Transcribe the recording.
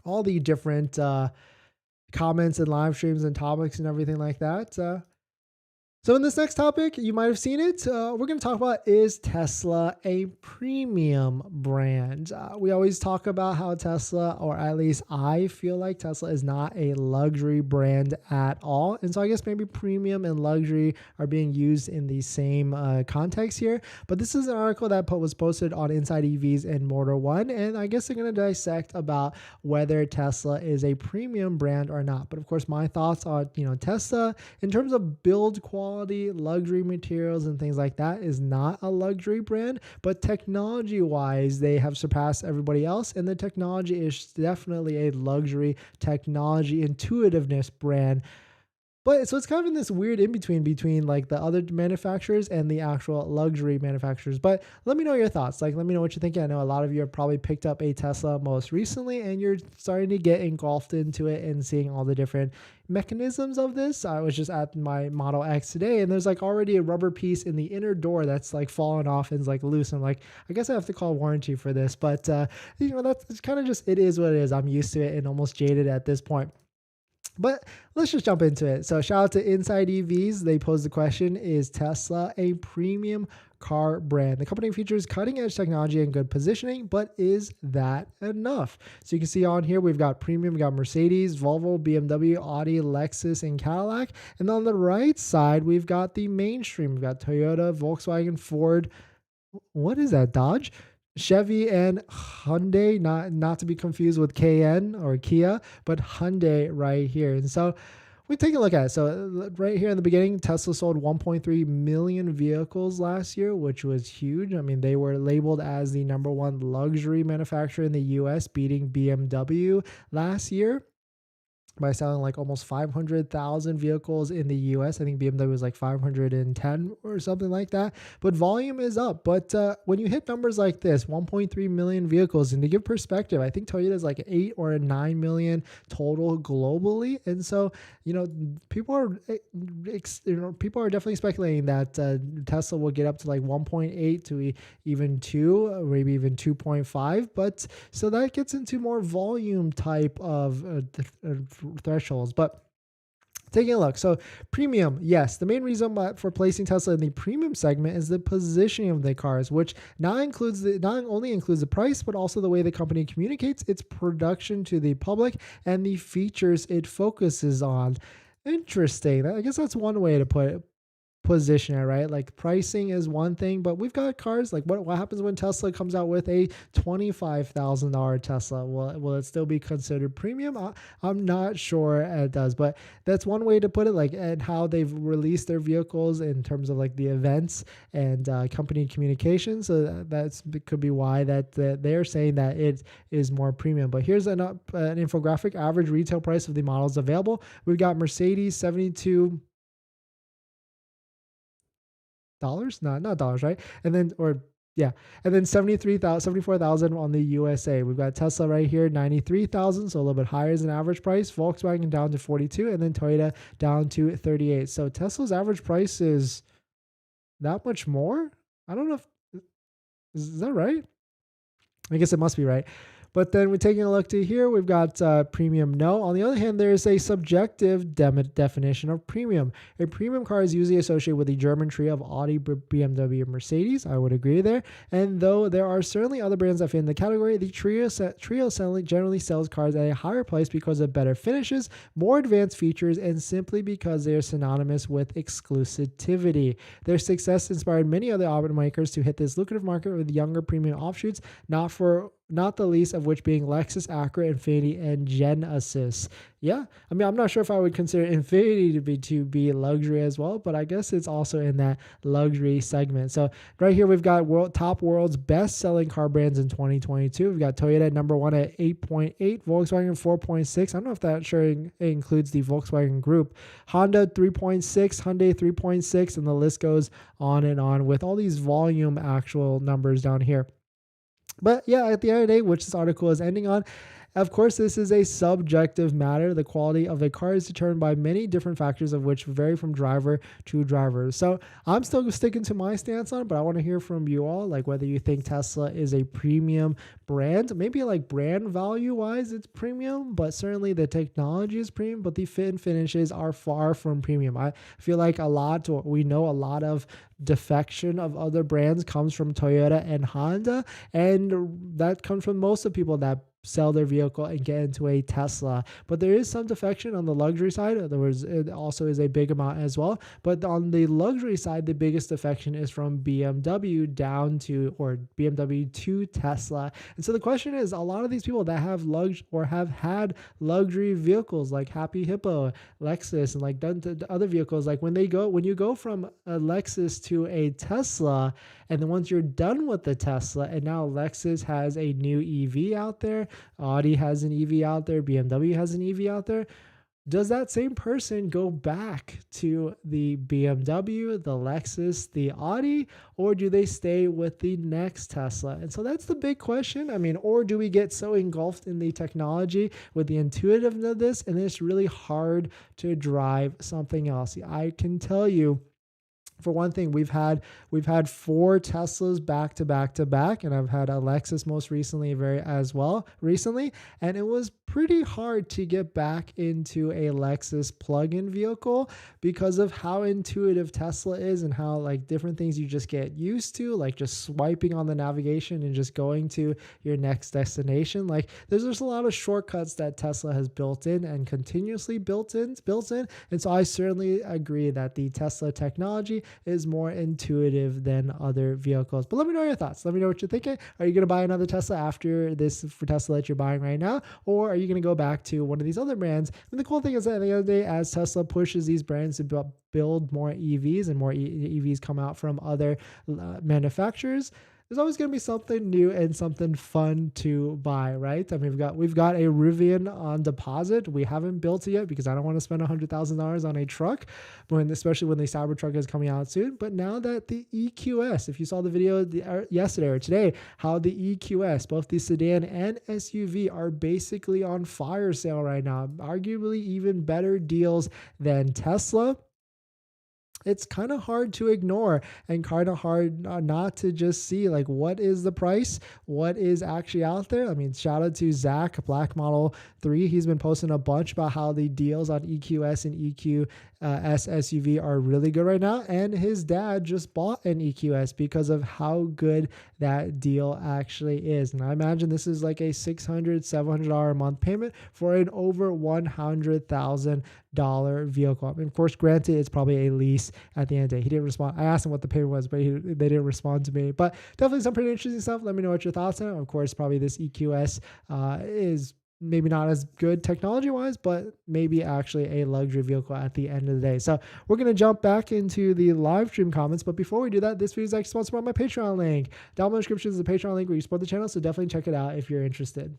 all the different comments and live streams and topics and everything like that. So in this next topic, you might have seen it. We're going to talk about, is Tesla a premium brand? We always talk about how Tesla, or at least I feel like Tesla, is not a luxury brand at all. And so I guess maybe premium and luxury are being used in the same context here. But this is an article that was posted on Inside EVs and Motor One. And I guess they're going to dissect about whether Tesla is a premium brand or not. But of course, my thoughts are, Tesla, in terms of build quality, luxury materials and things like that, is not a luxury brand, but technology wise they have surpassed everybody else, and the technology is definitely a luxury technology intuitiveness brand. But so it's kind of in this weird in between like the other manufacturers and the actual luxury manufacturers. But let me know your thoughts. Like, let me know what you're thinking. I know a lot of you have probably picked up a Tesla most recently, and you're starting to get engulfed into it and seeing all the different mechanisms of this. I was just at my Model X today, and there's like already a rubber piece in the inner door that's like fallen off and is like loose. I'm like, I guess I have to call warranty for this. But that's kind of just, it is what it is. I'm used to it and almost jaded at this point. But let's just jump into it. So shout out to Inside EVs. They posed the question, is Tesla a premium car brand? The company features cutting edge technology and good positioning, but is that enough? So you can see on here, we've got premium, we've got Mercedes, Volvo, BMW, Audi, Lexus, and Cadillac. And on the right side, we've got the mainstream. We've got Toyota, Volkswagen, Ford. What is that? Dodge? Chevy and Hyundai, not to be confused with KN or Kia, but Hyundai right here. And so we take a look at it. So right here in the beginning, Tesla sold 1.3 million vehicles last year, which was huge. I mean, they were labeled as the #1 luxury manufacturer in the US, beating BMW last year by selling like almost 500,000 vehicles in the US. I think BMW was like 510 or something like that. But volume is up. But when you hit numbers like this, 1.3 million vehicles, and to give perspective, I think Toyota is like 8 or 9 million total globally. And so, people are definitely speculating that Tesla will get up to like 1.8 to even 2, or maybe even 2.5. But so that gets into more volume type of thresholds. But taking a look, so premium, yes, the main reason for placing Tesla in the premium segment is the positioning of the cars, which not only includes the price, but also the way the company communicates its production to the public and the features it focuses on. Interesting. I guess that's one way to put it. Position it, right? Like, pricing is one thing, but we've got cars like, what happens when Tesla comes out with a $25,000 Tesla? Will it still be considered premium? I'm not sure it does, but that's one way to put it, like, and how they've released their vehicles in terms of like the events and company communication. So that could be why that they're saying that it is more premium. But here's an infographic. Average retail price of the models available. We've got Mercedes, $72. Not dollars, right? And then, and then 74,000 on the USA. We've got Tesla right here, 93,000, so a little bit higher as an average price. Volkswagen down to 42, and then Toyota down to 38. So Tesla's average price is that much more. I don't know is that right? I guess it must be right. But then we're taking a look to here, we've got premium, no. On the other hand, there is a subjective definition of premium. A premium car is usually associated with the German trio of Audi, BMW, and Mercedes. I would agree there. And though there are certainly other brands that fit in the category, the trio generally sells cars at a higher price because of better finishes, more advanced features, and simply because they are synonymous with exclusivity. Their success inspired many other automakers to hit this lucrative market with younger premium offshoots, not the least of which being Lexus, Acura, Infiniti, and Genesis. Yeah, I mean, I'm not sure if I would consider Infiniti to be luxury as well, but I guess it's also in that luxury segment. So right here, we've got top world's best-selling car brands in 2022. We've got Toyota #1 at 8.8, Volkswagen 4.6. I don't know if that includes the Volkswagen Group. Honda 3.6, Hyundai 3.6, and the list goes on and on with all these volume actual numbers down here. But yeah, at the end of the day, which this article is ending on, Of course, this is a subjective matter. The quality of a car is determined by many different factors, of which vary from driver to driver. So I'm still sticking to my stance on it, but I want to hear from you all, like whether you think Tesla is a premium brand. Maybe like brand value wise, it's premium, but certainly the technology is premium, but the fit and finishes are far from premium. I feel like we know a lot of defection of other brands comes from Toyota and Honda, and that comes from most of the people that sell their vehicle and get into a Tesla. But there is some defection on the luxury side. In other words, it also is a big amount as well. But on the luxury side, the biggest defection is from BMW or BMW to Tesla. And so the question is, a lot of these people that have have had luxury vehicles like Happy Hippo, Lexus, and like other vehicles, like when you go from a Lexus to a Tesla, and then once you're done with the Tesla, and now Lexus has a new EV out there, Audi has an EV out there, BMW has an EV out there, does that same person go back to the BMW, the Lexus, the Audi, or do they stay with the next Tesla? And so that's the big question. I mean, or do we get so engulfed in the technology with the intuitiveness of this, and it's really hard to drive something else? I can tell you, for one thing, we've had 4 Teslas back to back to back, and I've had a Lexus most recently and it was pretty hard to get back into a Lexus plug-in vehicle because of how intuitive Tesla is and how like different things you just get used to, like just swiping on the navigation and just going to your next destination. Like there's just a lot of shortcuts that Tesla has built in and continuously built in. And so I certainly agree that the Tesla technology is more intuitive than other vehicles. But let me know your thoughts. Let me know what you're thinking. Are you going to buy another Tesla after this for Tesla that you're buying right now? Or are you going to go back to one of these other brands? And the cool thing is that at the end of the day, as Tesla pushes these brands to build more EVs and more EVs come out from other manufacturers, there's always going to be something new and something fun to buy, right? I mean, we've got a Rivian on deposit. We haven't built it yet because I don't want to spend $100,000 on a truck, especially when the Cybertruck is coming out soon. But now that the EQS, if you saw the video yesterday or today, how the EQS, both the sedan and SUV, are basically on fire sale right now, arguably even better deals than Tesla. It's kind of hard to ignore and kind of hard not to just see like what is the price, what is actually out there. I mean, shout out to Zach, Black Model 3. He's been posting a bunch about how the deals on EQS and EQS SUV are really good right now. And his dad just bought an EQS because of how good that deal actually is. And I imagine this is like a $600, $700 a month payment for an over $100,000 vehicle. I mean, of course, granted, it's probably a lease at the end of the day. He didn't respond. I asked him what the payment was, but they didn't respond to me. But definitely some pretty interesting stuff. Let me know what your thoughts are. Of course, probably this EQS is maybe not as good technology-wise, but maybe actually a luxury vehicle at the end of the day. So we're going to jump back into the live stream comments. But before we do that, this video is actually sponsored by my Patreon link. Down in the description is the Patreon link where you support the channel, so definitely check it out if you're interested.